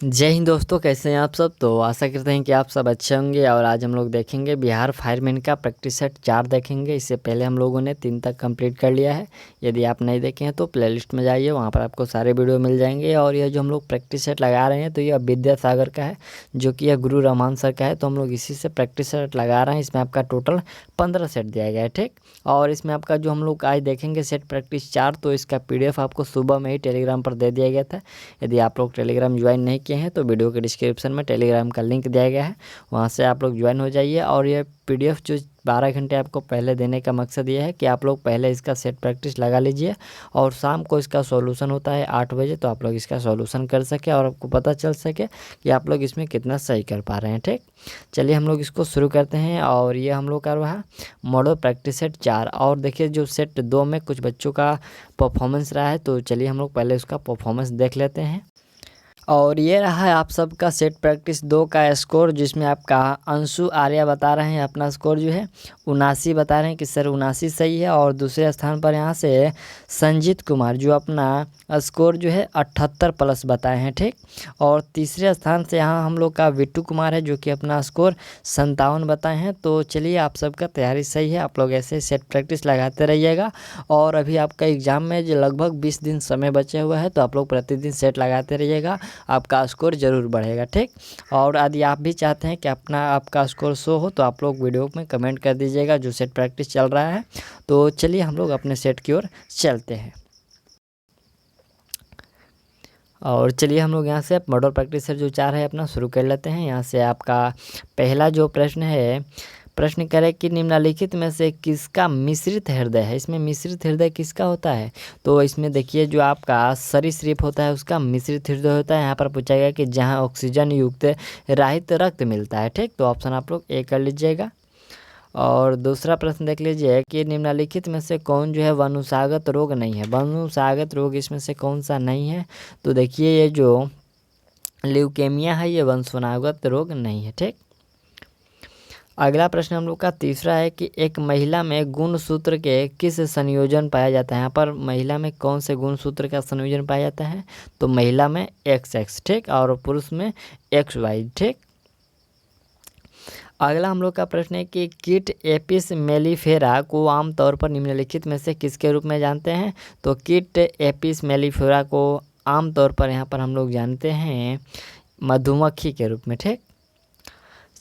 जय हिंद दोस्तों, कैसे हैं आप सब। तो आशा करते हैं कि आप सब अच्छे होंगे। और आज हम लोग देखेंगे बिहार फायरमैन का प्रैक्टिस सेट 4 देखेंगे। इससे पहले हम लोगों ने 3 तक कंप्लीट कर लिया है। यदि आप नहीं देखे हैं तो प्लेलिस्ट में जाइए, वहाँ पर आपको सारे वीडियो मिल जाएंगे। और यह जो हम लोग प्रैक्टिस सेट लगा रहे हैं तो यह विद्यासागर का है, जो कि यह गुरु रहमान सर का है। तो हम लोग इसी से प्रैक्टिस सेट लगा रहे हैं। इसमें आपका टोटल 15 सेट दिया गया है, ठीक। और इसमें आपका जो हम लोग आज देखेंगे सेट प्रैक्टिस 4, तो इसका PDF आपको सुबह में ही टेलीग्राम पर दे दिया गया था। यदि आप लोग टेलीग्राम ज्वाइन नहीं किए हैं तो वीडियो के डिस्क्रिप्शन में टेलीग्राम का लिंक दिया गया है, वहाँ से आप लोग ज्वाइन हो जाइए। और ये PDF जो 12 घंटे आपको पहले देने का मकसद ये है कि आप लोग पहले इसका सेट प्रैक्टिस लगा लीजिए और शाम को इसका सॉल्यूशन होता है 8 बजे, तो आप लोग इसका सॉल्यूशन कर सके और आपको पता चल सके कि आप लोग इसमें कितना सही कर पा रहे हैं, ठीक। चलिए हम लोग इसको शुरू करते हैं। और ये हम लोग का रहा मॉडल प्रैक्टिस सेट 4। और देखिए जो सेट 2 में कुछ बच्चों का परफॉर्मेंस रहा है, तो चलिए हम लोग पहले उसका परफॉर्मेंस देख लेते हैं। और ये रहा है आप सबका सेट प्रैक्टिस 2 का स्कोर, जिसमें आपका अंशु आर्या बता रहे हैं अपना स्कोर जो है 79 बता रहे हैं कि सर 79 सही है। और दूसरे स्थान पर यहाँ से संजीत कुमार जो अपना स्कोर जो है 78 प्लस बताए हैं, ठीक। और तीसरे स्थान से यहाँ हम लोग का विट्टू कुमार है, जो कि अपना स्कोर 57 बताए हैं। तो चलिए आप सबका तैयारी सही है, आप लोग ऐसे सेट प्रैक्टिस लगाते रहिएगा। और अभी आपका एग्ज़ाम में जो लगभग 20 दिन समय बचे हुआ है, तो आप लोग प्रतिदिन सेट लगाते रहिएगा, आपका स्कोर ज़रूर बढ़ेगा, ठीक। और यदि आप भी चाहते हैं कि आपका स्कोर शो हो तो आप लोग वीडियो में कमेंट कर दीजिएगा जो सेट प्रैक्टिस चल रहा है। तो चलिए हम लोग अपने सेट की ओर चलते हैं। और चलिए हम लोग यहाँ से मॉडल प्रैक्टिस सेट जो 4 है अपना शुरू कर लेते हैं। यहाँ से आपका पहला जो प्रश्न है, प्रश्न करें कि निम्नलिखित में से किसका मिश्रित हृदय है। इसमें मिश्रित हृदय किसका होता है, तो इसमें देखिए जो आपका सरीसृप होता है उसका मिश्रित हृदय होता है। यहाँ पर पूछा गया कि जहाँ ऑक्सीजन युक्त रहित रक्त मिलता है, ठीक। तो ऑप्शन आप लोग ए कर लीजिएगा। और दूसरा प्रश्न देख लीजिए कि निम्नलिखित में से कौन जो है वंशागत रोग नहीं है। वंशागत रोग इसमें से कौन सा नहीं है, तो देखिए ये जो ल्यूकेमिया है ये वंशागत रोग नहीं है, ठीक। अगला प्रश्न हम लोग का तीसरा है कि एक महिला में गुणसूत्र के किस संयोजन पाया जाता है। यहाँ पर महिला में कौन से गुणसूत्र का संयोजन पाया जाता है, तो महिला में XX, ठीक। और पुरुष में XY, ठीक। अगला हम लोग का प्रश्न है कि कीट एपिस मेलिफेरा को आमतौर पर निम्नलिखित में से किसके रूप में जानते हैं, तो कीट एपिस मेलिफेरा को आमतौर पर यहाँ पर हम लोग जानते हैं मधुमक्खी के रूप में, ठीक।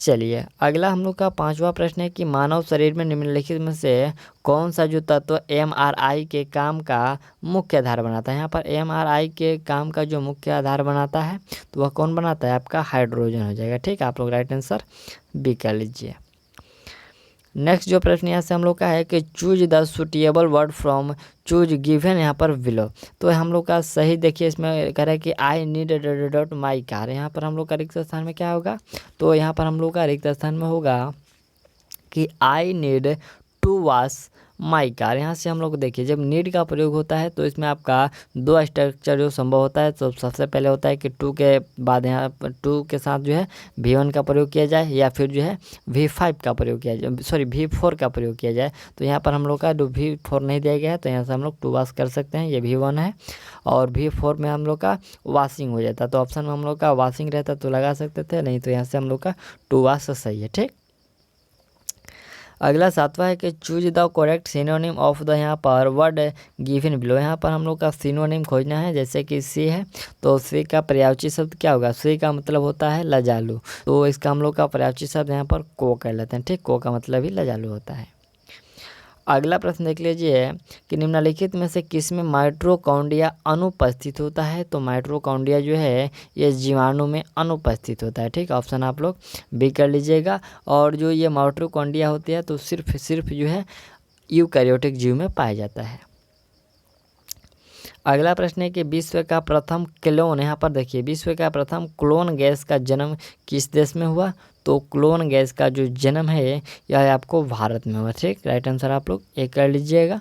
चलिए अगला हम लोग का पांचवा प्रश्न है कि मानव शरीर में निम्नलिखित में से कौन सा जो तत्व MRI के काम का मुख्य आधार बनाता है। यहाँ पर MRI के काम का जो मुख्य आधार बनाता है तो वह कौन बनाता है, आपका हाइड्रोजन हो जाएगा, ठीक। आप लोग राइट आंसर बी कर लीजिए। नेक्स्ट जो प्रश्न यहाँ से हम लोग का है कि choose the suitable word from choose given यहाँ पर बिलो। तो हम लोग का सही देखिए इसमें कह रहा है कि I need dot my car. यहाँ पर हम लोग का रिक्त स्थान में क्या होगा, तो यहाँ पर हम लोग का रिक्त स्थान में होगा कि I need to wash my car. यहाँ से हम लोग देखिए जब नीड का प्रयोग होता है तो इसमें आपका 2 स्ट्रक्चर जो संभव होता है। तो सबसे पहले होता है कि टू के बाद यहाँ पर 2 के साथ जो है V1 का प्रयोग किया जाए, या फिर जो है V5 का प्रयोग किया जाए, सॉरी V4 का प्रयोग किया जाए। तो यहाँ पर हम लोग का V4 नहीं दिया गया है, तो यहाँ से हम लोग टू वॉश कर सकते हैं, ये V1 है। और V4 में हम लोग का वॉशिंग हो जाता, तो ऑप्शन में हम लोग का वॉशिंग रहता तो लगा सकते थे, नहीं तो यहाँ से हम लोग का टू वॉश सही है, ठीक। अगला 7वां है कि choose the correct synonym of the यहाँ पर वर्ड गिवन बिलो। यहाँ पर हम लोग का सिनोनिम खोजना है, जैसे कि सी है तो सी का पर्यायवाची शब्द क्या होगा, सी का मतलब होता है लजालू, तो इसका हम लोग का पर्यायवाची शब्द यहाँ पर को कर लेते हैं, ठीक। को का मतलब ही लजालू होता है। अगला प्रश्न देख लीजिए कि निम्नलिखित में से किसमें माइटोकॉन्ड्रिया अनुपस्थित होता है, तो माइटोकॉन्ड्रिया जो है ये जीवाणु में अनुपस्थित होता है, ठीक। ऑप्शन आप लोग बी कर लीजिएगा। और जो ये माइटोकॉन्ड्रिया होती है तो सिर्फ जो है यूकैरियोटिक जीव में पाया जाता है। अगला प्रश्न है कि विश्व का प्रथम क्लोन, यहाँ पर देखिए विश्व का प्रथम क्लोन गैस का जन्म किस देश में हुआ, तो क्लोन गैस का जो जन्म है यह आपको भारत में हुआ, ठीक। राइट आंसर आप लोग ए कर लीजिएगा।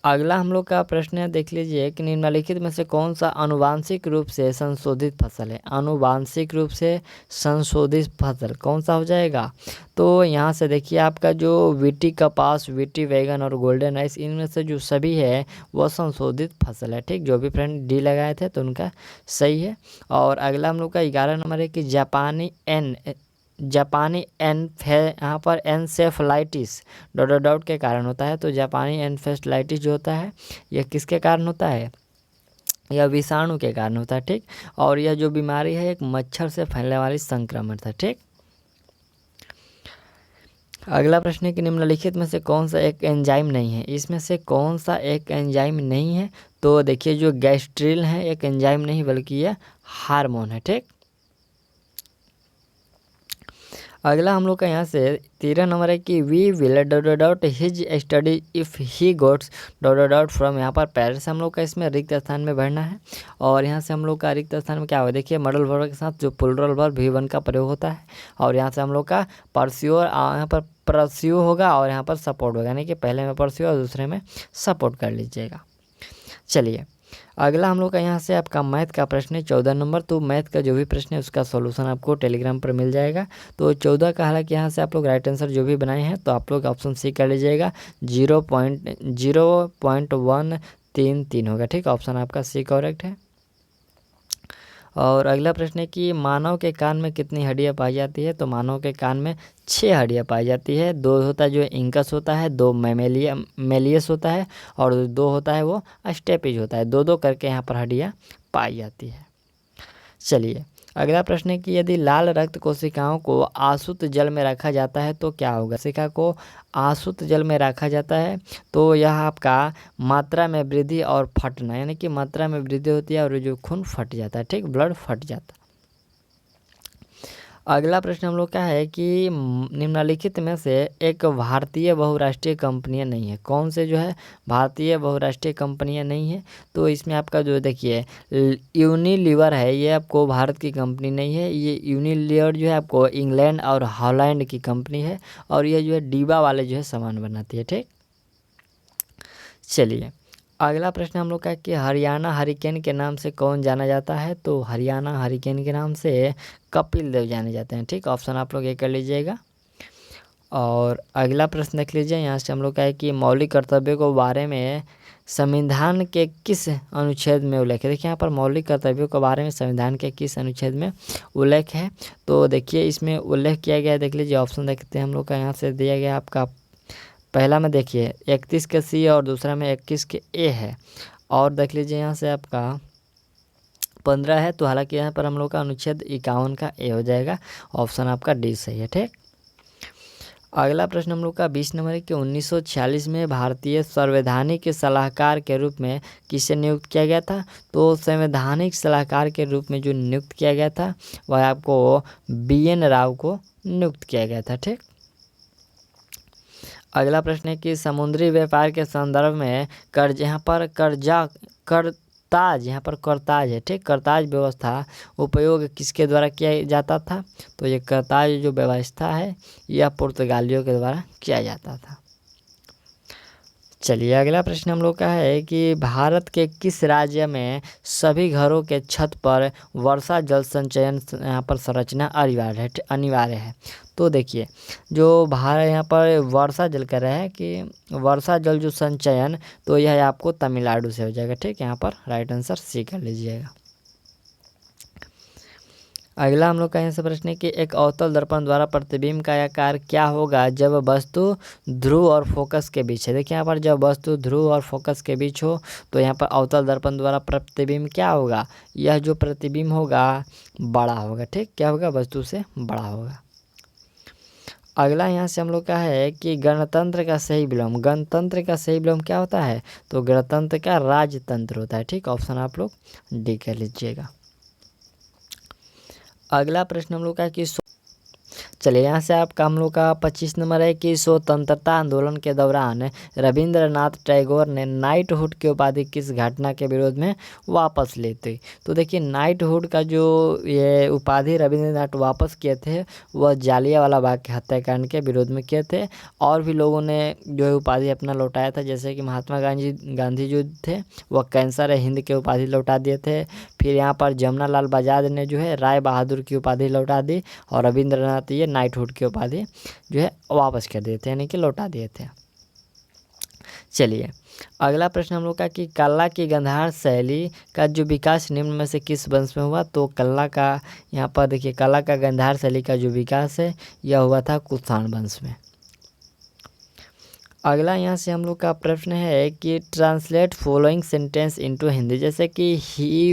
अगला हम लोग का प्रश्न है, देख लीजिए कि निम्नलिखित में से कौन सा आनुवांशिक रूप से संशोधित फसल है। आनुवांशिक रूप से संशोधित फसल कौन सा हो जाएगा? तो यहाँ से देखिए आपका जो वीटी कपास, वीटी वैगन और गोल्डन राइस, इनमें से जो सभी है वह संशोधित फसल है। ठीक, जो भी फ्रेंड डी लगाए थे तो उनका सही है। और अगला हम लोग का 11 नंबर है कि जापानी यहाँ पर एनसेफलाइटिस डॉट डॉट के कारण होता है। तो जापानी एनसेफलाइटिस जो होता है यह किसके कारण होता है? यह विषाणु के कारण होता है। ठीक, और यह जो बीमारी है एक मच्छर से फैलने वाली संक्रमण था। ठीक, अगला प्रश्न है कि निम्नलिखित में से कौन सा एक एंजाइम नहीं है। इसमें से कौन सा एक एंजाइम नहीं है? तो देखिए जो गैस्ट्रिल है एक एंजाइम नहीं बल्कि यह हार्मोन है। ठीक, अगला हम लोग का यहाँ से 13 नंबर है कि we will dot dot his study if he goats dot dot from, यहाँ पर पेरिस हम लोग का इसमें रिक्त स्थान में भरना है। और यहाँ से हम लोग का रिक्त स्थान में क्या होगा? देखिए मॉडल वर्ब के साथ जो प्लूरल वर्ब V1 का प्रयोग होता है। और यहाँ से हम लोग का परस्यू, यहाँ पर परस्यू होगा और यहाँ पर सपोर्ट होगा, यानी कि पहले में परस्यू और दूसरे में सपोर्ट कर लीजिएगा। चलिए अगला हम लोग का यहाँ से आपका मैथ का प्रश्न है 14 नंबर। तो मैथ का जो भी प्रश्न है उसका सॉल्यूशन आपको टेलीग्राम पर मिल जाएगा। तो 14 का हालांकि यहाँ से आप लोग राइट आंसर जो भी बनाए हैं तो आप लोग ऑप्शन सी कर लीजिएगा, 0.133 होगा। ठीक, ऑप्शन आपका सी करेक्ट है। और अगला प्रश्न है कि मानव के कान में कितनी हड्डियाँ पाई जाती है? तो मानव के कान में 6 हड्डियाँ पाई जाती है। 2 होता है जो इंकस होता है, 2 मेलियस होता है और 2 होता है वो स्टेपिज होता है। 2-2 करके यहाँ पर हड्डियाँ पाई जाती है। चलिए अगला प्रश्न है कि यदि लाल रक्त कोशिकाओं को आसुत जल में रखा जाता है तो क्या होगा? कोशिका को आसुत जल में रखा जाता है तो यह आपका मात्रा में वृद्धि और फटना, यानी कि मात्रा में वृद्धि होती है और जो खून फट जाता है। ठीक, ब्लड फट जाता है। अगला प्रश्न हम लोग का है कि निम्नलिखित में से एक भारतीय बहुराष्ट्रीय कंपनियां नहीं है। कौन से जो है भारतीय बहुराष्ट्रीय कंपनियां नहीं है? तो इसमें आपका जो देखिए यूनिलीवर है, ये आपको भारत की कंपनी नहीं है। ये यूनिलीवर जो है आपको इंग्लैंड और हॉलैंड की कंपनी है और ये जो है डिब्बा वाले जो है सामान बनाती है। ठीक, चलिए अगला प्रश्न हम लोग का कि हरियाणा हरिकेन के नाम से कौन जाना जाता है? तो हरियाणा हरिकेन के नाम से कपिल देव जाने जाते हैं। ठीक, ऑप्शन आप लोग ये कर लीजिएगा। और अगला प्रश्न देख लीजिए, यहाँ से हम लोग का है कि मौलिक कर्तव्यों के बारे में संविधान के किस अनुच्छेद में उल्लेख है? देखिए यहाँ पर मौलिक कर्तव्यों के बारे में संविधान के किस अनुच्छेद में उल्लेख है? तो देखिए इसमें उल्लेख किया गया है, देख लीजिए ऑप्शन देखते हैं हम लोग का। यहाँ से दिया गया आपका पहला में देखिए 31 के सी और दूसरा में 21 के ए है। और देख लीजिए यहाँ से आपका 15 है, तो हालांकि यहाँ पर हम लोग का अनुच्छेद 51 का ए हो जाएगा। ऑप्शन आपका डी सही है। ठीक, अगला प्रश्न हम लोग का 20 नंबर है कि 1946 में भारतीय संवैधानिक सलाहकार के रूप में किसे नियुक्त किया गया था? तो संवैधानिक सलाहकार के रूप में जो नियुक्त किया गया था वह आपको BN राव को नियुक्त किया गया था। ठीक, अगला प्रश्न है कि समुद्री व्यापार के संदर्भ में कर्ज, यहाँ पर करताज, यहाँ पर करताज है। ठीक, करताज व्यवस्था उपयोग किसके द्वारा किया जाता था? तो ये करताज जो व्यवस्था है यह पुर्तगालियों के द्वारा किया जाता था। चलिए अगला प्रश्न हम लोग का है कि भारत के किस राज्य में सभी घरों के छत पर वर्षा जल संचयन यहाँ पर संरचना अनिवार्य है? तो देखिए जो भारत यहाँ पर वर्षा जल कर रहा है कि वर्षा जल जो संचयन, तो यह आपको तमिलनाडु से हो जाएगा। ठीक, यहाँ पर राइट आंसर सी कर लीजिएगा। अगला हम लोग का यहाँ से प्रश्न है कि एक अवतल दर्पण द्वारा प्रतिबिंब का आकार क्या होगा जब वस्तु ध्रुव और फोकस के बीच है? देखिए यहाँ पर जब वस्तु ध्रुव और फोकस के बीच हो तो यहाँ पर अवतल दर्पण द्वारा प्रतिबिंब क्या होगा? यह जो प्रतिबिंब होगा बड़ा होगा। ठीक, क्या होगा? वस्तु से बड़ा होगा। अगला यहाँ से हम लोग का है कि गणतंत्र का सही विलोम, गणतंत्र का सही विलोम क्या होता है? तो गणतंत्र का राजतंत्र होता है। ठीक, ऑप्शन आप लोग डी कर लीजिएगा। अगला प्रश्न हम लोग का कि चलिए यहाँ से आपका हम लोग का 25 नंबर है कि स्वतंत्रता आंदोलन के दौरान रविंद्रनाथ टैगोर ने नाइटहुड की उपाधि किस घटना के विरोध में वापस लेते। तो देखिए नाइटहुड का जो ये उपाधि रविंद्रनाथ वापस किए थे वह जालियांवाला बाग के हत्याकांड के विरोध में किए थे। और भी लोगों ने जो है उपाधि अपना लौटाया था, जैसे कि महात्मा गांधी जो थे वह कैंसर हिंद के उपाधि लौटा दिए थे। फिर यहाँ पर जमनालाल बजाज ने जो है राय बहादुर की उपाधि लौटा दी और रविंद्रनाथ ये नाइटहुड की उपाधि जो है वापस कर दिए थे, यानी कि लौटा दिए थे। चलिए अगला प्रश्न हम लोग का कि कला की गंधार शैली का जो विकास निम्न में से किस वंश में हुआ। तो कला का यहाँ पर देखिए कला का गंधार शैली का जो विकास है यह हुआ था कुषाण वंश में। अगला यहाँ से हम लोग का प्रश्न है कि translate following sentence into Hindi, जैसे कि he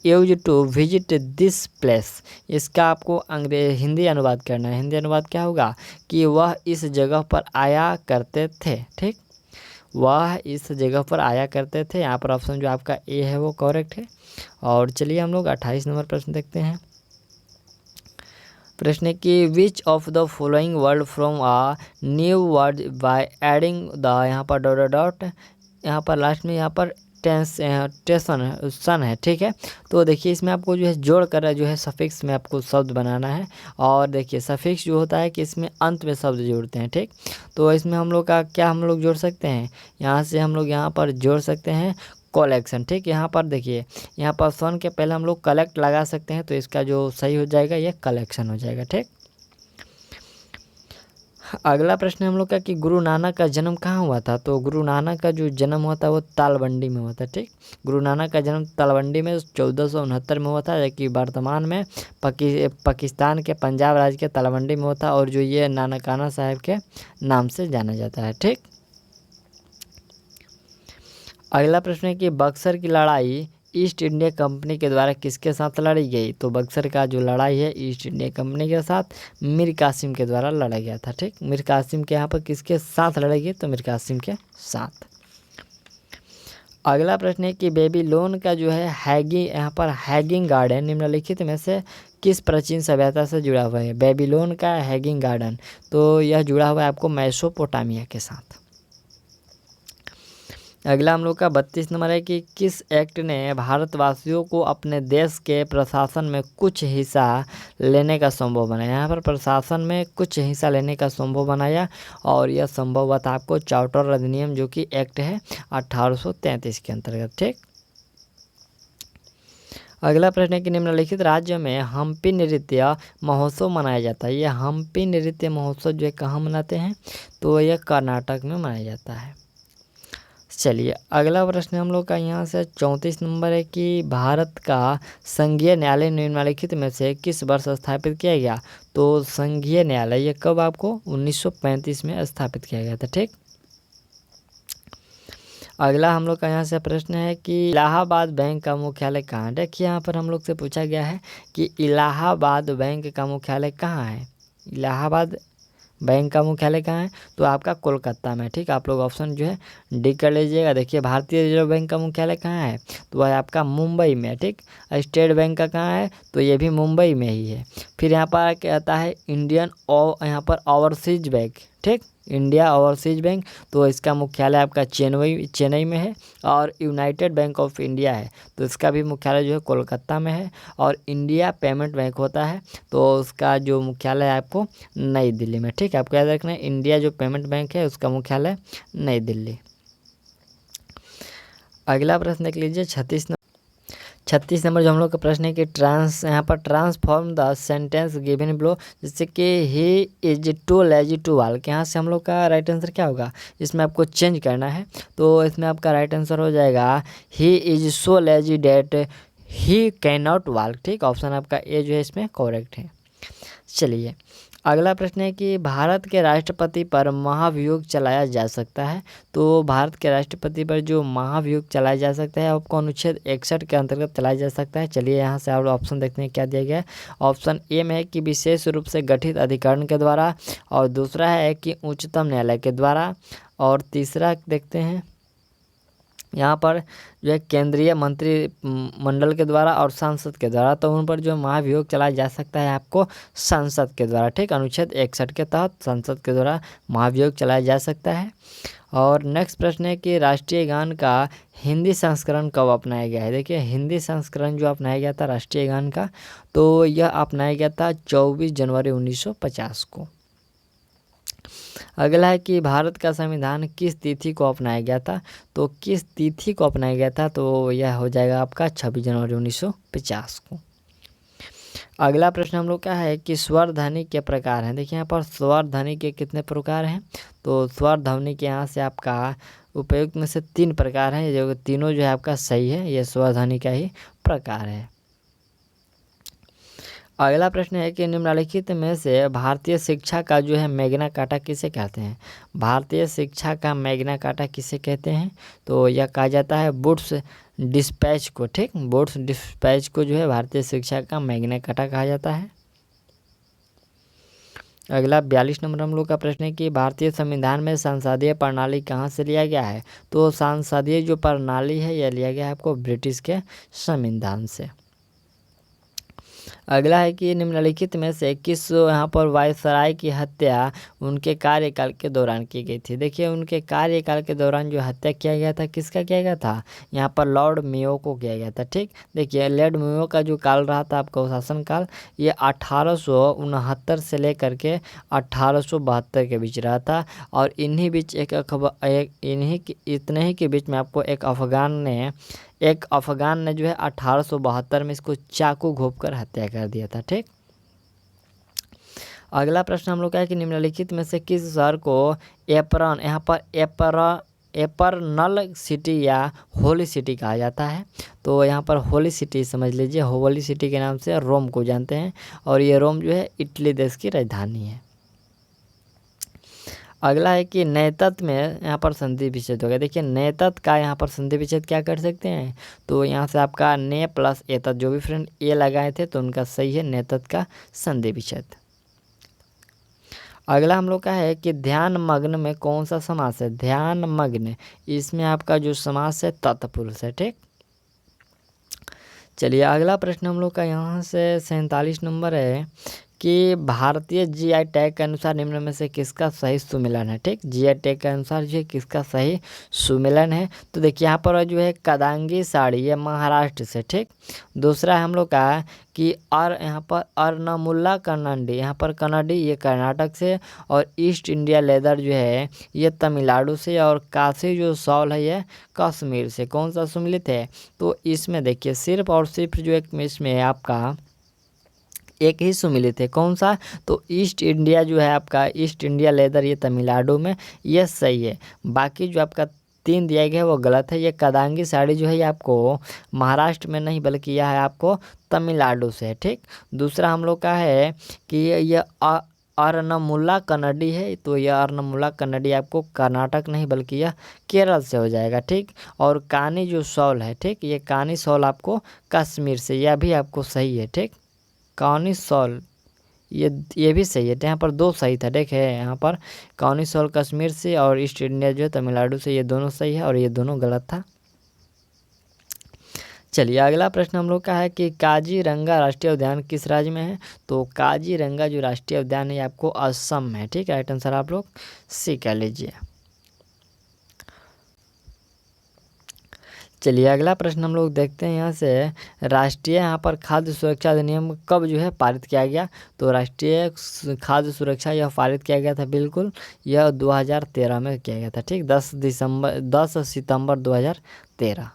used to visit this place, इसका आपको हिंदी अनुवाद करना है। हिंदी अनुवाद क्या होगा कि वह इस जगह पर आया करते थे। ठीक, वह इस जगह पर आया करते थे। यहाँ पर ऑप्शन जो आपका ए है वो करेक्ट है। और चलिए हम लोग 28 नंबर प्रश्न देखते हैं। प्रश्न है कि which of the following word from a new word by adding the, यहाँ पर डॉट यहाँ पर लास्ट में यहाँ पर सन है। ठीक है, तो देखिए इसमें आपको जो है जोड़ कर जो है सफिक्स में आपको शब्द बनाना है। और देखिए सफिक्स जो होता है कि इसमें अंत में शब्द जोड़ते हैं। ठीक, तो इसमें हम लोग का क्या हम लोग जोड़ सकते हैं, यहाँ से हम लोग यहाँ पर जोड़ सकते हैं कलेक्शन। ठीक, यहाँ पर देखिए यहाँ पर सन के पहले हम लोग कलेक्ट लगा सकते हैं, तो इसका जो सही हो जाएगा ये कलेक्शन हो जाएगा। ठीक, अगला प्रश्न हम लोग का कि गुरु नानक का जन्म कहाँ हुआ था। तो गुरु नानक का जो जन्म हुआ था वो तालबंडी में हुआ था। ठीक, गुरु नानक का जन्म तालबंडी में 1469 में हुआ था, जबकि वर्तमान में पाकिस्तान के पंजाब राज्य के तालबंडी में हुआ था और जो ये नानकाना साहिब के नाम से जाना जाता है। ठीक, अगला प्रश्न है कि बक्सर की लड़ाई ईस्ट इंडिया कंपनी के द्वारा किसके साथ लड़ी गई। तो बक्सर का जो लड़ाई है ईस्ट इंडिया कंपनी के साथ मीर कासिम के द्वारा लड़ा गया था। ठीक, मीर कासिम के यहाँ पर किसके साथ लड़ी गई, तो मीर कासिम के साथ। अगला प्रश्न है कि बेबीलोन का जो है यहाँ पर हैगिंग गार्डन निम्नलिखित में से किस प्राचीन सभ्यता से जुड़ा हुआ है। बेबीलोन का हैगिंग गार्डन, तो यह जुड़ा हुआ है आपको मेसोपोटामिया के साथ। अगला हम लोग का 32 नंबर है कि किस एक्ट ने भारतवासियों को अपने देश के प्रशासन में कुछ हिस्सा लेने का संभव बनाया। यहाँ पर प्रशासन में कुछ हिस्सा लेने का संभव बनाया और यह संभव हुआ था आपको चार्टर अधिनियम जो कि एक्ट है 1833 के अंतर्गत। ठीक, अगला प्रश्न है कि निम्नलिखित राज्य में हम्पी नृत्य महोत्सव मनाया जाता है। यह हम्पी नृत्य महोत्सव जो है कहाँ मनाते हैं, तो यह कर्नाटक में मनाया जाता है। चलिए अगला प्रश्न हम लोग का यहाँ से 34 नंबर है कि भारत का संघीय न्यायालय निम्नलिखित में से किस वर्ष स्थापित किया गया। तो संघीय न्यायालय ये कब आपको 1935 में स्थापित किया गया था। ठीक, अगला हम लोग का यहाँ से प्रश्न है कि इलाहाबाद बैंक का मुख्यालय कहाँ है। देखिए यहाँ पर हम लोग से पूछा गया है कि इलाहाबाद बैंक का मुख्यालय कहाँ है। इलाहाबाद बैंक का मुख्यालय कहाँ है, तो आपका कोलकाता में। ठीक, आप लोग ऑप्शन जो है डी कर लीजिएगा। देखिए भारतीय रिजर्व बैंक का मुख्यालय कहाँ है, तो वह आपका मुंबई में। ठीक, स्टेट बैंक का कहाँ है, तो ये भी मुंबई में ही है। फिर यहाँ पर क्या आता है इंडियन यहाँ पर ओवरसीज बैंक। ठीक, इंडिया ओवरसीज बैंक, तो इसका मुख्यालय आपका चेन्नई में है। और यूनाइटेड बैंक ऑफ इंडिया है, तो इसका भी मुख्यालय जो है कोलकाता में है। और इंडिया पेमेंट बैंक होता है, तो उसका जो मुख्यालय है आपको नई दिल्ली में। ठीक, आपको याद रखना है इंडिया जो पेमेंट बैंक है उसका मुख्यालय नई दिल्ली। अगला प्रश्न देख लीजिए 36 नंबर जो हम लोग का प्रश्न है कि यहाँ पर transform the sentence given below, जैसे कि he is too lazy to walk. यहाँ से हम लोग का राइट आंसर क्या होगा, इसमें आपको चेंज करना है। तो इसमें आपका राइट आंसर हो जाएगा he is so lazy that he can not walk. ठीक, ऑप्शन आपका ए जो है इसमें करेक्ट है। चलिए अगला प्रश्न है कि भारत के राष्ट्रपति पर महाभियोग चलाया जा सकता है। तो भारत के राष्ट्रपति पर जो महाभियोग चलाया जा सकता है आपको अनुच्छेद 61 के अंतर्गत चलाया जा सकता है। चलिए यहाँ से आप ऑप्शन देखते हैं क्या दिया गया है। ऑप्शन ए में है कि विशेष रूप से गठित अधिकरण के द्वारा, और दूसरा है कि उच्चतम न्यायालय के द्वारा, और तीसरा देखते हैं यहाँ पर जो है केंद्रीय मंत्री मंडल के द्वारा और संसद के द्वारा, तो उन पर जो महाभियोग चलाया जा सकता है आपको संसद के द्वारा, ठीक। अनुच्छेद 61 के तहत संसद के द्वारा महाभियोग चलाया जा सकता है। और नेक्स्ट प्रश्न है कि राष्ट्रीय गान का हिंदी संस्करण कब अपनाया गया है। देखिए हिंदी संस्करण जो अपनाया गया था राष्ट्रीय गान का, तो यह अपनाया गया था 24 जनवरी 1950 को। अगला है कि भारत का संविधान किस तिथि को अपनाया गया था, तो किस तिथि को अपनाया गया था, तो यह हो जाएगा आपका 26 जनवरी 1950 को। अगला प्रश्न हम लोग का है कि स्वर ध्वनि के प्रकार हैं। देखिए यहाँ पर स्वर ध्वनि के कितने प्रकार हैं, तो स्वर ध्वनि के यहाँ से आपका उपयुक्त में से 3 प्रकार हैं, जो तीनों जो है आपका सही है, ये स्वर ध्वनि का ही प्रकार है। अगला प्रश्न है कि निम्नलिखित में से भारतीय शिक्षा का जो है मैग्ना कार्टा किसे कहते हैं। भारतीय शिक्षा का मैग्ना कार्टा किसे कहते हैं, तो यह कहा जाता है वुड्स डिस्पैच को, ठीक। वुड्स डिस्पैच को जो है भारतीय शिक्षा का मैग्ना कार्टा कहा जाता है। अगला 42 नंबर हम लोग का प्रश्न है कि भारतीय संविधान में संसदीय प्रणाली कहाँ से लिया गया है, तो संसदीय जो प्रणाली है यह लिया गया है आपको ब्रिटिश के संविधान से। अगला है कि निम्नलिखित में से किस यहाँ पर वायसराय की हत्या उनके कार्यकाल के दौरान की गई थी। देखिए उनके कार्यकाल के दौरान जो हत्या किया गया था, किसका किया गया था, यहाँ पर लॉर्ड मेयो को किया गया था, ठीक। देखिए लॉर्ड मेयो का जो काल रहा था आपका शासनकाल, ये 1869 से लेकर के 1872 के बीच रहा था। और इन्हीं बीच इतने ही के बीच में आपको एक अफगान ने जो है 1872 में इसको चाकू घोंपकर हत्या कर दिया था, ठीक। अगला प्रश्न हम लोग का है कि निम्नलिखित में से किस शहर को एपरन, यहाँ पर एपरनल सिटी या होली सिटी कहा जाता है, तो यहाँ पर होली सिटी समझ लीजिए, होली सिटी के नाम से रोम को जानते हैं, और ये रोम जो है इटली देश की राजधानी है। अगला है कि नेतृत्व में यहाँ पर संधि विच्छेद हो गया। देखिए नेतृत्व का यहाँ पर संधि विच्छेद क्या कर सकते हैं, तो यहाँ से आपका ने प्लस एतत्, जो भी फ्रेंड ए लगाए थे तो उनका सही है नेतृत्व का संधि विच्छेद। अगला हम लोग का है कि ध्यान मग्न में कौन सा समास है। ध्यान मग्न, इसमें आपका जो समास है तत्पुरुष है, ठीक। चलिए अगला प्रश्न हम लोग का यहाँ से 47 नंबर है कि भारतीय जीआई टैग के अनुसार निम्न में से किसका सही सुमेलन है, ठीक। जीआई टैग के अनुसार जो है किसका सही सुमेलन है, तो देखिए यहाँ पर जो है कदांगी साड़ी, ये महाराष्ट्र से, ठीक। दूसरा हम लोग का कि यहाँ पर अर्नमुल्ला कन्नडी, यहाँ पर कन्नडी ये कर्नाटक से, और ईस्ट इंडिया लेदर जो है ये तमिलनाडु से, और काशी जो शॉल है ये कश्मीर से। कौन सा सुमिलित है, तो इसमें देखिए सिर्फ और सिर्फ जो एक इसमें आपका एक ही सुमिलित है, कौन सा, तो ईस्ट इंडिया जो है आपका ईस्ट इंडिया लेदर ये तमिलनाडु में, ये सही है। बाकी जो आपका 3 दिया गया है वो गलत है। ये कदांगी साड़ी जो है ये आपको महाराष्ट्र में नहीं बल्कि यह है आपको तमिलनाडु से है, ठीक। दूसरा हम लोग का है कि ये अर्नमुल्ला कन्नडी है, तो यह अर्नमुल्ला कन्नडी आपको कर्नाटक नहीं बल्कि यह केरल से हो जाएगा, ठीक। और कानी जो शॉल है, ठीक, ये कानी शॉल आपको कश्मीर से, यह भी आपको सही है, ठीक। कानी शॉल ये भी सही है, यहाँ पर 2 सही था, देखे यहाँ पर कानी शॉल कश्मीर से और ईस्ट इंडिया जो है तमिलनाडु से, ये दोनों सही है और ये दोनों गलत था। चलिए अगला प्रश्न हम लोग का है कि काजीरंगा राष्ट्रीय उद्यान किस राज्य में है, तो काजीरंगा जो राष्ट्रीय उद्यान है आपको असम में है, ठीक। राइट आंसर आप लोग सी कह लीजिए। चलिए अगला प्रश्न हम लोग देखते हैं यहाँ से राष्ट्रीय यहाँ पर खाद्य सुरक्षा अधिनियम कब जो है पारित किया गया, तो राष्ट्रीय खाद्य सुरक्षा यह पारित किया गया था, बिल्कुल यह 2013 में किया गया था, ठीक। 10 सितंबर 2013।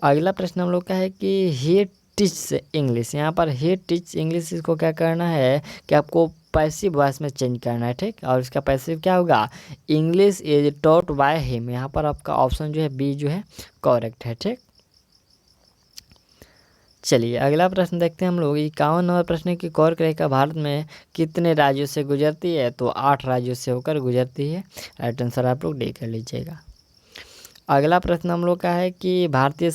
अगला प्रश्न हम लोग का है कि ही टीच इंग्लिश, यहाँ पर ही टीच इंग्लिश इसको क्या करना है कि आपको पैसिव वॉइस में चेंज करना है, ठीक। और इसका पैसिव क्या होगा, English is taught by him, यहाँ पर आपका ऑप्शन जो है बी जो है करेक्ट है, ठीक। चलिए अगला प्रश्न देखते हैं हम लोग। 51 नंबर प्रश्न की कर्क रेखा भारत में कितने राज्यों से गुजरती है, तो 8 राज्यों से होकर गुजरती है। राइट आंसर आप लोग डी कर लीजिएगा। अगला प्रश्न हम लोग का है कि भारतीय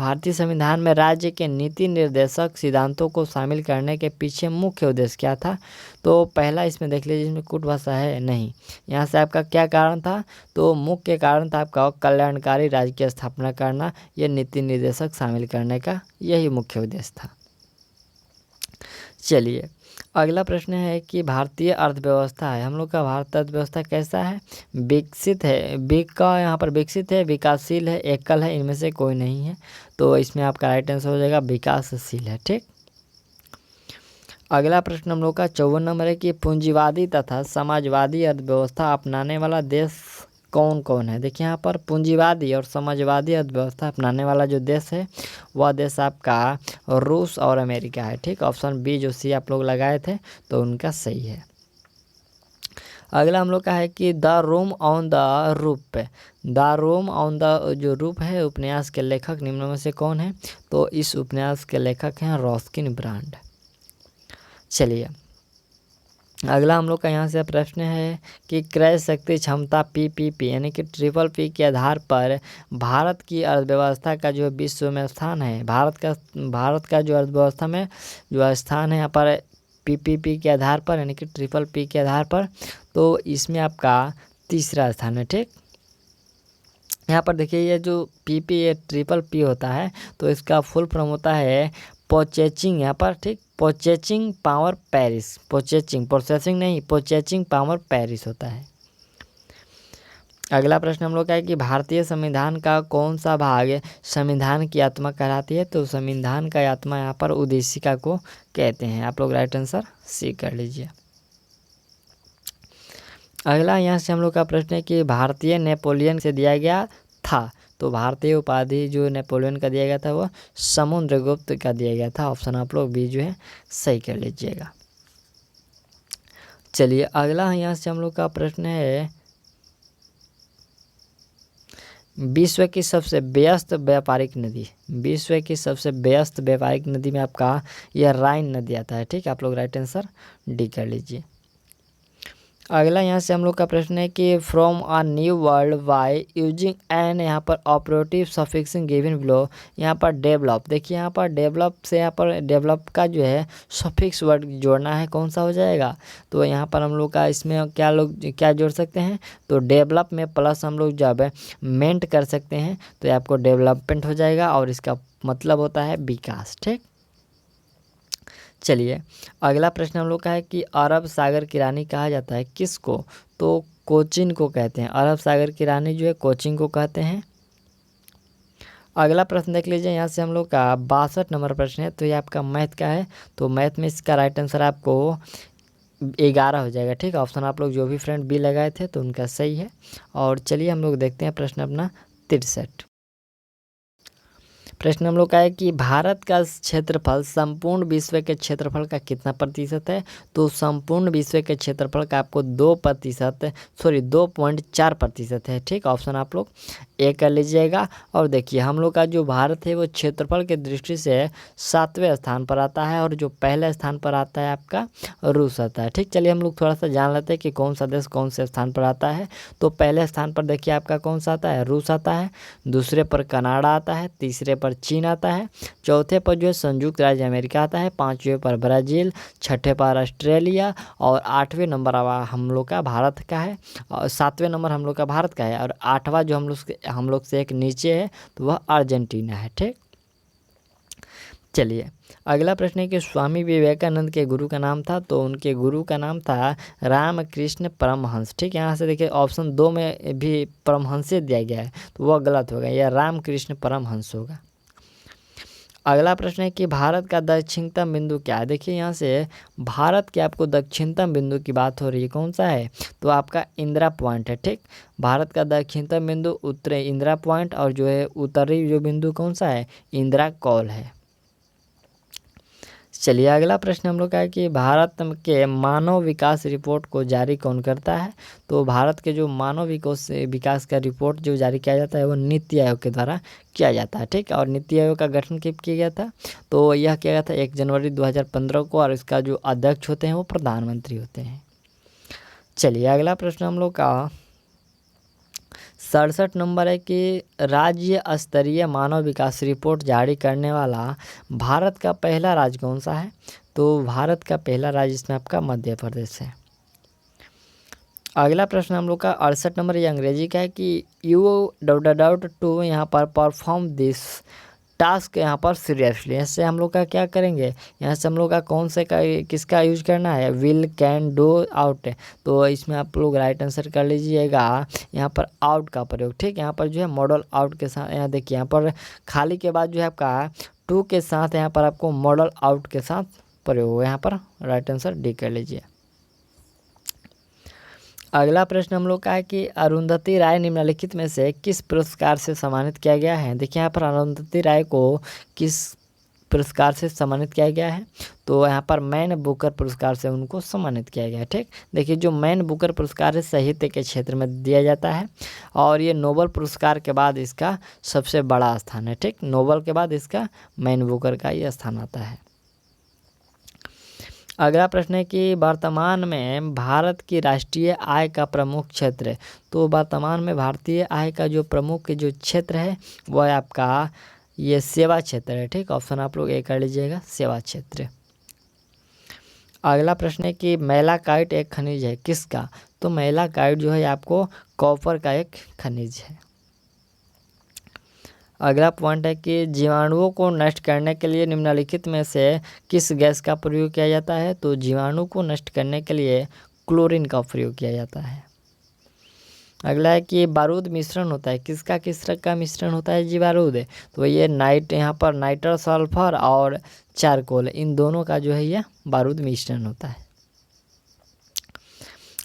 भारतीय संविधान में राज्य के नीति निर्देशक सिद्धांतों को शामिल करने के पीछे मुख्य उद्देश्य क्या था? तो पहला इसमें देख लीजिए, इसमें कूट भाषा है नहीं। यहाँ से आपका क्या कारण था? तो मुख्य कारण था आपका कल्याणकारी राज्य की स्थापना करना, ये नीति निर्देशक शामिल करने का यही मुख्य उद्देश्य था। चलिए अगला प्रश्न है कि भारतीय अर्थव्यवस्था है, हम लोग का भारत अर्थव्यवस्था कैसा है? विकसित है, विक का यहाँ पर विकसित है, विकासशील है, एकल है, इनमें से कोई नहीं है। तो इसमें आपका राइट आंसर हो जाएगा विकासशील है। ठीक, अगला प्रश्न हम लोग का 54 नंबर है कि पूंजीवादी तथा समाजवादी अर्थव्यवस्था अपनाने वाला देश कौन कौन है? देखिए यहाँ पर पूंजीवादी और समाजवादी अर्थव्यवस्था अपनाने वाला जो देश है वह देश आपका रूस और अमेरिका है। ठीक, ऑप्शन बी जो सी आप लोग लगाए थे तो उनका सही है। अगला हम लोग का है कि the room on the roof, the room on the जो रूफ है उपन्यास के लेखक निम्न में से कौन है? तो इस उपन्यास के लेखक हैं रस्किन ब्रांड। चलिए अगला हम लोग का यहाँ से प्रश्न है कि क्रय शक्ति क्षमता पीपीपी यानी कि ट्रिपल पी के आधार पर भारत की अर्थव्यवस्था का जो विश्व में स्थान है, भारत का जो अर्थव्यवस्था में जो स्थान है यहाँ पर पीपीपी के आधार पर यानी कि ट्रिपल पी के आधार पर, तो इसमें आपका तीसरा स्थान है। ठीक, यहाँ पर देखिए ये जो पीपी ये ट्रिपल पी होता है तो इसका फुल फॉर्म होता है परचेजिंग, यहाँ पर ठीक परचेजिंग पावर पेरिस, प्रोसेसिंग नहीं, परचेजिंग पावर पेरिस होता है। अगला प्रश्न हम लोग का है कि भारतीय संविधान का कौन सा भाग संविधान की आत्मा कहलाती है? तो संविधान का आत्मा यहाँ पर उद्देशिका को कहते हैं। आप लोग राइट आंसर सी कर लीजिए। अगला यहाँ से हम लोग का प्रश्न है कि भारतीय नेपोलियन से दिया गया था, तो भारतीय उपाधि जो नेपोलियन का दिया गया था वह समुद्रगुप्त का दिया गया था। ऑप्शन आप लोग बी जो है सही कर लीजिएगा। चलिए अगला यहाँ से हम लोग का प्रश्न है विश्व की सबसे व्यस्त व्यापारिक नदी, विश्व की सबसे व्यस्त व्यापारिक नदी में आपका यह राइन नदी आता है। ठीक, आप लोग राइट आंसर डी कर लीजिए। अगला यहाँ से हम लोग का प्रश्न है कि from a new world by using an, यहाँ पर ऑपरेटिव सफिक्सिंग गिवन बिलो, यहाँ पर डेवलप, देखिए यहाँ पर डेवलप से यहाँ पर डेवलप का जो है सफिक्स वर्ड जोड़ना है, कौन सा हो जाएगा? तो यहाँ पर हम लोग का इसमें क्या जोड़ सकते हैं? तो डेवलप में प्लस हम लोग जब मेंट कर सकते हैं तो ये आपको डेवलपमेंट हो जाएगा और इसका मतलब होता है विकास। ठीक, चलिए अगला प्रश्न हम लोग का है कि अरब सागर की रानी कहा जाता है किसको? तो कोचिन को कहते हैं। अरब सागर की रानी जो है कोचिन को कहते हैं। अगला प्रश्न देख लीजिए, यहाँ से हम लोग का 62 नंबर प्रश्न है, तो ये आपका मैथ का है। तो मैथ में इसका राइट आंसर आपको 11 हो जाएगा। ठीक, ऑप्शन आप लोग जो भी फ्रेंड बी लगाए थे तो उनका सही है। और चलिए हम लोग देखते हैं प्रश्न अपना 63। प्रश्न हम लोग का है कि भारत का क्षेत्रफल संपूर्ण विश्व के क्षेत्रफल का कितना प्रतिशत है? तो संपूर्ण विश्व के क्षेत्रफल का आपको 2.4% है। ठीक, ऑप्शन आप लोग ए कर लीजिएगा। और देखिए हम लोग का जो भारत है वो क्षेत्रफल के दृष्टि से 7वें स्थान पर आता है और जो पहले स्थान पर आता है आपका रूस आता है। ठीक, चलिए हम लोग थोड़ा सा जान लेते हैं कि कौन सा देश कौन से स्थान पर आता है। तो पहले स्थान पर देखिए आपका कौन सा आता है? रूस आता है। दूसरे पर कनाडा आता है। तीसरे पर चीन आता है। चौथे पर जो है संयुक्त राज्य अमेरिका आता है। पांचवें पर ब्राज़ील, छठे पर ऑस्ट्रेलिया और 8वें नंबर हम लोग का भारत का है और 7वें नंबर हम लोग का भारत का है और 8वां जो हम लोग से एक नीचे है तो वह अर्जेंटीना है। ठीक, चलिए अगला प्रश्न है कि स्वामी विवेकानंद के गुरु का नाम था, तो उनके गुरु का नाम था रामकृष्ण परमहंस। ठीक, यहाँ से देखिए ऑप्शन 2 में भी परमहंस दिया गया है तो वह गलत होगा, यह रामकृष्ण परमहंस होगा। अगला प्रश्न है कि भारत का दक्षिणतम बिंदु क्या है? देखिए यहाँ से भारत के आपको दक्षिणतम बिंदु की बात हो रही है, कौन सा है? तो आपका इंदिरा पॉइंट है। ठीक, भारत का दक्षिणतम बिंदु उत्तरी इंदिरा पॉइंट और जो है उत्तरी जो बिंदु कौन सा है? इंदिरा कॉल है। चलिए अगला प्रश्न हम लोग का है कि भारत के मानव विकास रिपोर्ट को जारी कौन करता है? तो भारत के जो मानव विकास का रिपोर्ट जो जारी किया जाता है वो नीति आयोग के द्वारा किया जाता है। ठीक, और नीति आयोग का गठन कब किया गया था? तो यह किया गया था 1 जनवरी 2015 को और इसका जो अध्यक्ष होते हैं वो प्रधानमंत्री होते हैं। चलिए अगला प्रश्न हम लोग का 67 नंबर है कि राज्य स्तरीय मानव विकास रिपोर्ट जारी करने वाला भारत का पहला राज्य कौन सा है? तो भारत का पहला राज्य इसमें आपका मध्य प्रदेश है। अगला प्रश्न हम लोग का 68 नंबर ये अंग्रेजी का है कि टू यहाँ पर परफॉर्म दिस टास्क यहाँ पर सीरियसली। इससे हम लोग का क्या करेंगे, यहाँ से हम लोग का कौन से का किसका यूज करना है, विल, कैन, डू, आउट। तो इसमें आप लोग राइट आंसर कर लीजिएगा यहाँ पर आउट का प्रयोग। ठीक, यहाँ पर जो है मॉडल आउट के साथ, यहाँ देखिए यहाँ पर खाली के बाद जो है आपका टू के साथ यहाँ पर आपको मॉडल आउट के साथ प्रयोग, यहाँ पर राइट आंसर डी कर लीजिए। अगला प्रश्न हम लोग का है कि अरुंधति राय निम्नलिखित में से किस पुरस्कार से सम्मानित किया गया है? देखिए यहाँ पर अरुंधति राय को किस पुरस्कार से सम्मानित किया गया है? तो यहाँ पर मैन बुकर पुरस्कार से उनको सम्मानित किया गया है। ठीक, देखिए जो मैन बुकर पुरस्कार है साहित्य के क्षेत्र में दिया जाता है और ये नोबल पुरस्कार के बाद इसका सबसे बड़ा स्थान है। ठीक, नोबल के बाद इसका मैन बुकर का ये स्थान आता है। अगला प्रश्न है कि वर्तमान में भारत की राष्ट्रीय आय का प्रमुख क्षेत्र। तो वर्तमान में भारतीय आय का जो प्रमुख जो क्षेत्र है वह है आपका ये सेवा क्षेत्र है। ठीक, ऑप्शन आप लोग ए कर लीजिएगा, सेवा क्षेत्र। अगला प्रश्न है कि मैलाकाइट एक खनिज है किसका? तो मैलाकाइट जो है आपको कॉपर का एक खनिज है। अगला पॉइंट है कि जीवाणुओं को नष्ट करने के लिए निम्नलिखित में से किस गैस का प्रयोग किया जाता है? तो जीवाणु को नष्ट करने के लिए क्लोरीन का प्रयोग किया जाता है। अगला है कि बारूद मिश्रण होता है किसका, किस तरह का मिश्रण होता है जी बारूद? तो ये यहाँ पर नाइट्रस सल्फर और चारकोल, इन दोनों का जो है ये बारूद मिश्रण होता है।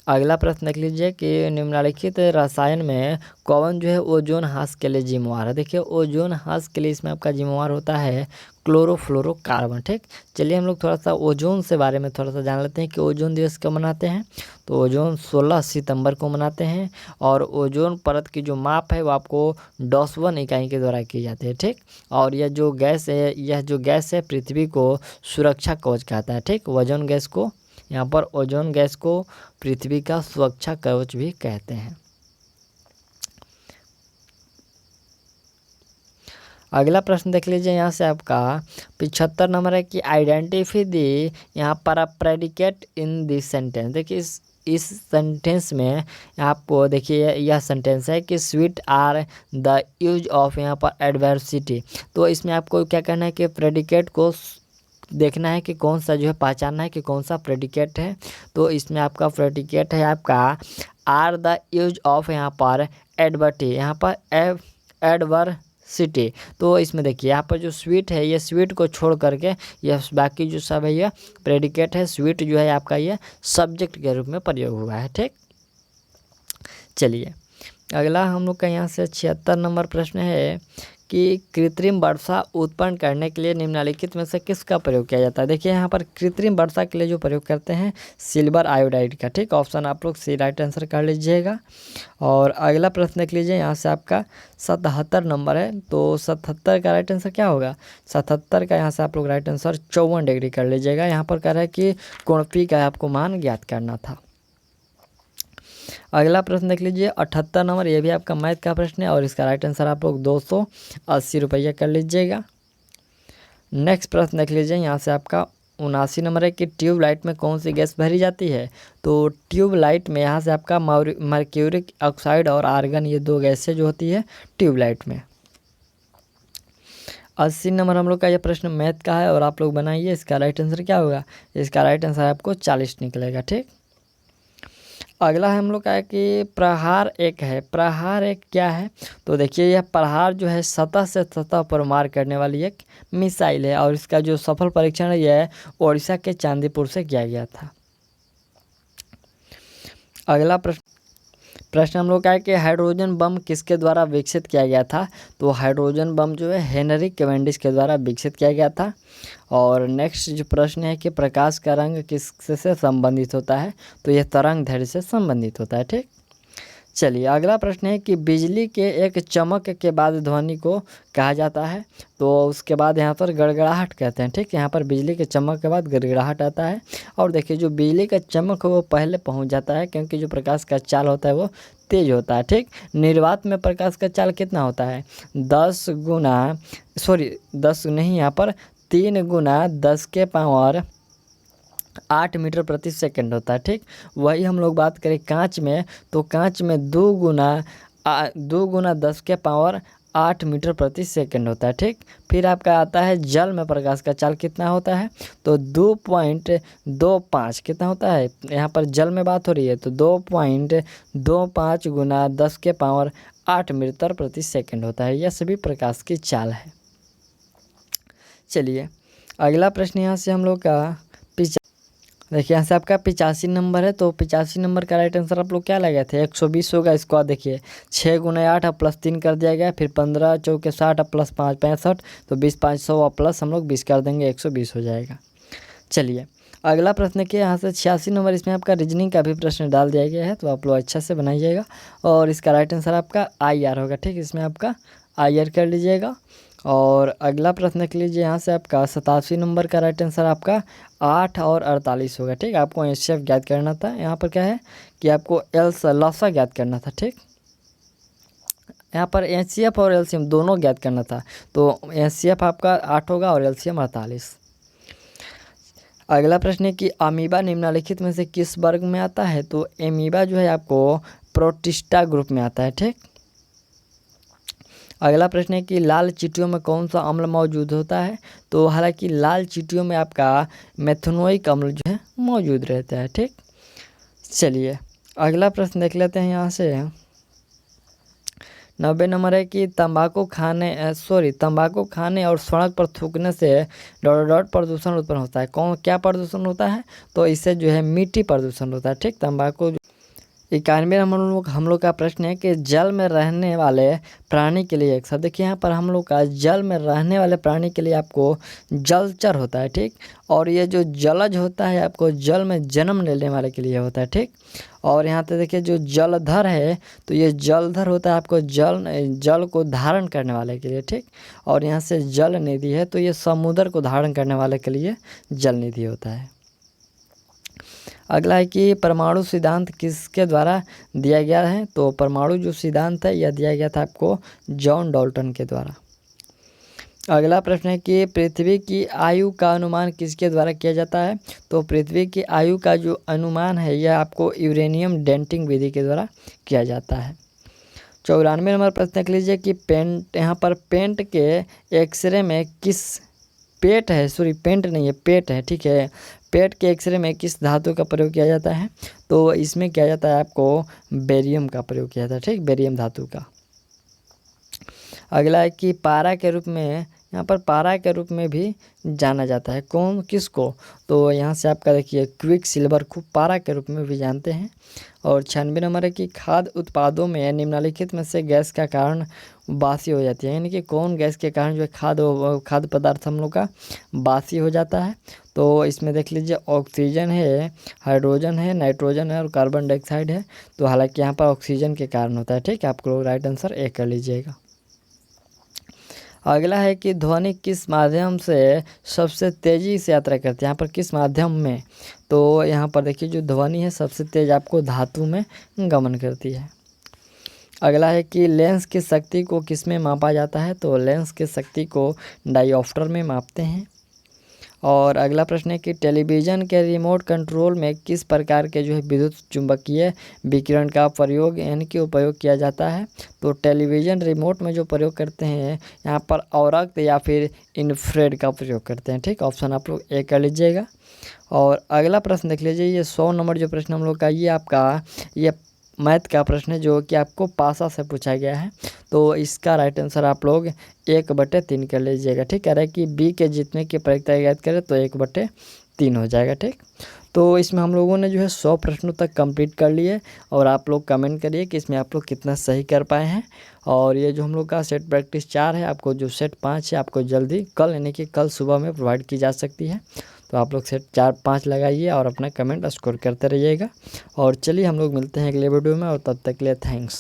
अगला प्रश्न देख लीजिए कि निम्नलिखित रसायन में कौन जो है ओजोन ह्रास के लिए जिम्मेवार है? देखिए ओजोन ह्रास के लिए इसमें आपका जिम्मेवार होता है क्लोरोफ्लोरोकार्बन। ठीक, चलिए हम लोग थोड़ा सा ओजोन से बारे में थोड़ा सा जान लेते हैं कि ओजोन दिवस कब मनाते हैं। तो ओजोन 16 सितंबर को मनाते हैं और ओजोन परत की जो माप है वो आपको डॉसवन इकाई के द्वारा की जाती है। ठीक, और यह जो गैस है पृथ्वी को सुरक्षा कवच कहता है। ठीक, ओजोन गैस को, यहाँ पर ओजोन गैस को पृथ्वी का सुरक्षा कवच भी कहते हैं। अगला प्रश्न देख लीजिए, यहाँ से आपका 75 नंबर है कि आइडेंटिफाई दी यहाँ पर प्रेडिकेट इन दिस सेंटेंस। देखिए इस सेंटेंस में आपको देखिए यह सेंटेंस है कि sweet are the use of यहाँ पर एडवर्सिटी। तो इसमें आपको क्या करना है कि प्रेडिकेट को देखना है कि कौन सा जो है पहचानना है कि कौन सा प्रेडिकेट है। तो इसमें आपका प्रेडिकेट है आपका आर द यूज ऑफ यहाँ पर एडवर्टी, यहाँ पर एडवर्सिटी। तो इसमें देखिए यहाँ पर जो स्वीट है ये स्वीट को छोड़ करके यह बाकी जो सब है ये प्रेडिकेट है। स्वीट जो है आपका ये सब्जेक्ट के रूप में प्रयोग हुआ है। ठीक, चलिए अगला हम लोग का यहाँ से 76 नंबर प्रश्न है कि कृत्रिम वर्षा उत्पन्न करने के लिए निम्नलिखित में से किसका प्रयोग किया जाता है? देखिए यहाँ पर कृत्रिम वर्षा के लिए जो प्रयोग करते हैं सिल्वर आयोडाइड का। ठीक, ऑप्शन आप लोग सी राइट आंसर कर लीजिएगा। और अगला प्रश्न देख लीजिए, यहाँ से आपका 77 नंबर है। तो 77 का राइट आंसर क्या होगा? 77 का यहाँ से आप लोग राइट आंसर 54 डिग्री कर लीजिएगा। यहाँ पर कह रहा है कि कोण पी का आपको मान ज्ञात करना था। अगला प्रश्न देख लीजिए 78 नंबर, ये भी आपका मैथ का प्रश्न है और इसका राइट आंसर आप लोग 280 रुपया कर लीजिएगा। नेक्स्ट प्रश्न देख लीजिए, यहाँ से आपका 79 नंबर है कि ट्यूबलाइट में कौन सी गैस भरी जाती है? तो ट्यूबलाइट में यहाँ से आपका मर्क्यूरिक ऑक्साइड और आर्गन, ये दो गैसें जो होती है ट्यूबलाइट में। 80 नंबर हम लोग का ये प्रश्न मैथ का है और आप लोग बनाइए, इसका राइट आंसर क्या होगा? इसका राइट आंसर आपको 40 निकलेगा। ठीक, अगला हम लोग का है कि प्रहार एक है। प्रहार एक क्या है? तो देखिए यह प्रहार जो है सतह से सतह पर मार करने वाली एक मिसाइल है और इसका जो सफल परीक्षण है यह ओडिशा के चांदीपुर से किया गया था। अगला प्रश्न हम लोग का है कि हाइड्रोजन बम किसके द्वारा विकसित किया गया था? तो हाइड्रोजन बम जो है हेनरी कैवेंडिश के द्वारा विकसित किया गया था। और नेक्स्ट जो प्रश्न है कि प्रकाश का रंग किससे संबंधित होता है? तो यह तरंग दैर्ध्य से संबंधित होता है। ठीक, चलिए अगला प्रश्न है कि बिजली के एक चमक के बाद ध्वनि को कहा जाता है। तो उसके बाद यहाँ पर गड़गड़ाहट कहते हैं। ठीक, यहाँ पर बिजली के चमक के बाद गड़गड़ाहट आता है। और देखिए जो बिजली का चमक है वो पहले पहुँच जाता है, क्योंकि जो प्रकाश का चाल होता है वो तेज होता है। ठीक, निर्वात में प्रकाश का चाल कितना होता है? 10 नहीं, यहाँ पर 3 गुना 10 के पावर 8 मीटर प्रति सेकंड होता है। ठीक, वही हम लोग बात करें कांच में, तो कांच में 2 गुना 10 के पावर 8 मीटर प्रति सेकंड होता है। ठीक, फिर आपका आता है जल में प्रकाश का चाल कितना होता है? तो 2.25 कितना होता है? यहाँ पर जल में बात हो रही है, तो 2.25 गुना 10 के पावर 8 मीटर प्रति सेकंड होता है। यह सभी प्रकाश की चाल है। चलिए अगला प्रश्न यहाँ से हम लोग का देखिए, यहाँ से आपका 85 नंबर है। तो 85 नंबर का राइट आंसर आप लोग क्या लगाए थे? 120 होगा। इसको देखिए 6 गुना 8 अब प्लस 3 कर दिया गया, फिर 15 चौके 60 अब प्लस 5 65, तो 20 5 100 अब प्लस हम लोग 20 कर देंगे, 120 हो जाएगा। चलिए अगला प्रश्न के यहाँ से 86 नंबर, इसमें आपका रीजनिंग का भी प्रश्न डाल दिया गया है, तो आप लोग अच्छा से बनाइएगा। और इसका राइट आंसर आपका IR होगा। ठीक, इसमें आपका IR कर लीजिएगा। और अगला प्रश्न लिख लीजिए यहाँ से आपका 87 नंबर का राइट आंसर आपका 8 और 48 होगा। ठीक, आपको HCF ज्ञात करना था। यहाँ पर क्या है कि आपको लसा ज्ञात करना था। ठीक, यहाँ पर HCF और LCM दोनों ज्ञात करना था। तो HCF आपका 8 होगा और LCM 48। अगला प्रश्न है कि अमीबा निम्नलिखित में से किस वर्ग में आता है? तो अमीबा जो है आपको प्रोटिस्टा ग्रुप में आता है। ठीक, अगला प्रश्न है कि लाल चींटियों में कौन सा अम्ल मौजूद होता है? तो हालांकि लाल चींटियों में आपका मेथनोइक अम्ल जो है मौजूद रहता है। ठीक, चलिए अगला प्रश्न देख लेते हैं यहाँ से। 90 नंबर है कि तंबाकू खाने और सड़क पर थूकने से डॉट प्रदूषण उत्पन्न होता है। क्या प्रदूषण होता है? तो इससे जो है मिट्टी प्रदूषण होता है। ठीक, तंबाकू 91 हम लोग का प्रश्न है कि जल में रहने वाले प्राणी के लिए एक शब्द। देखिए यहाँ पर हम लोग का जल में रहने वाले प्राणी के लिए आपको जलचर होता है। ठीक, और ये जो जलज होता है आपको जल में जन्म लेने वाले के लिए होता है। ठीक, और यहाँ पे देखिए जो जलधर है, तो ये जलधर होता है आपको जल को धारण करने वाले के लिए। ठीक, और यहाँ से जल निधि है, तो ये समुद्र को धारण करने वाले के लिए जल निधि होता है। अगला है कि परमाणु सिद्धांत किसके द्वारा दिया गया है? तो परमाणु जो सिद्धांत है यह दिया गया था आपको जॉन डाल्टन के द्वारा। अगला प्रश्न है कि पृथ्वी की आयु का अनुमान किसके द्वारा किया जाता है? तो पृथ्वी की आयु का जो अनुमान है यह आपको यूरेनियम डेटिंग विधि के द्वारा किया जाता है। 94 नंबर प्रश्न लिख लीजिए कि यहाँ पर पेंट के एक्सरे में पेट है। ठीक है, पेट के एक्सरे में किस धातु का प्रयोग किया जाता है? तो इसमें किया जाता है आपको बेरियम का प्रयोग किया जाता है। ठीक, बेरियम धातु का। अगला है कि पारा के रूप में, यहाँ पर पारा के रूप में भी जाना जाता है। किसको? तो यहाँ से आपका देखिए क्विक सिल्वर को पारा के रूप में भी जानते हैं। और 96 नंबर है कि खाद्य उत्पादों में निम्नलिखित में से गैस का कारण बासी हो जाती है, यानी कि कौन गैस के कारण जो है खाद्य पदार्थ हम लोग का बासी हो जाता है? तो इसमें देख लीजिए ऑक्सीजन है, हाइड्रोजन है, नाइट्रोजन है और कार्बन डाइऑक्साइड है। तो हालांकि यहाँ पर ऑक्सीजन के कारण होता है। ठीक है, आप लोग राइट आंसर A कर लीजिएगा। अगला है कि ध्वनि किस माध्यम से सबसे तेज़ी से यात्रा करती है? यहाँ पर किस माध्यम में? तो यहाँ पर देखिए जो ध्वनि है सबसे तेज़ आपको धातु में गमन करती है। अगला है कि लेंस की शक्ति को किस में मापा जाता है? तो लेंस की शक्ति को डायोप्टर में मापते हैं। और अगला प्रश्न है कि टेलीविज़न के रिमोट कंट्रोल में किस प्रकार के जो है विद्युत चुंबकीय विकिरण का प्रयोग यानी कि उपयोग किया जाता है? तो टेलीविज़न रिमोट में जो प्रयोग करते हैं यहाँ पर औरक्त या फिर इंफ्रारेड का प्रयोग करते हैं। ठीक, ऑप्शन आप लोग A कर लीजिएगा। और अगला प्रश्न देख लीजिए, ये 100 नंबर जो प्रश्न हम लोग का ये मैथ का प्रश्न है जो कि आपको पासा से पूछा गया है। तो इसका राइट आंसर आप लोग 1/3 कर लीजिएगा। ठीक, कह रहा है कि B के जितने की प्रायिकता याद करें तो 1/3 हो जाएगा। ठीक, तो इसमें हम लोगों ने जो है 100 प्रश्नों तक कंप्लीट कर लिए। और आप लोग कमेंट करिए कि इसमें आप लोग कितना सही कर पाए हैं। और ये जो हम लोग का सेट प्रैक्टिस 4 है, आपको जो सेट 5 है आपको जल्दी कल यानी कि कल सुबह में प्रोवाइड की जा सकती है। तो तो आप लोग सेट 4-5 लगाइए और अपना कमेंट स्कोर करते रहिएगा। और चलिए हम लोग मिलते हैं अगले वीडियो में, और तब तक के लिए थैंक्स।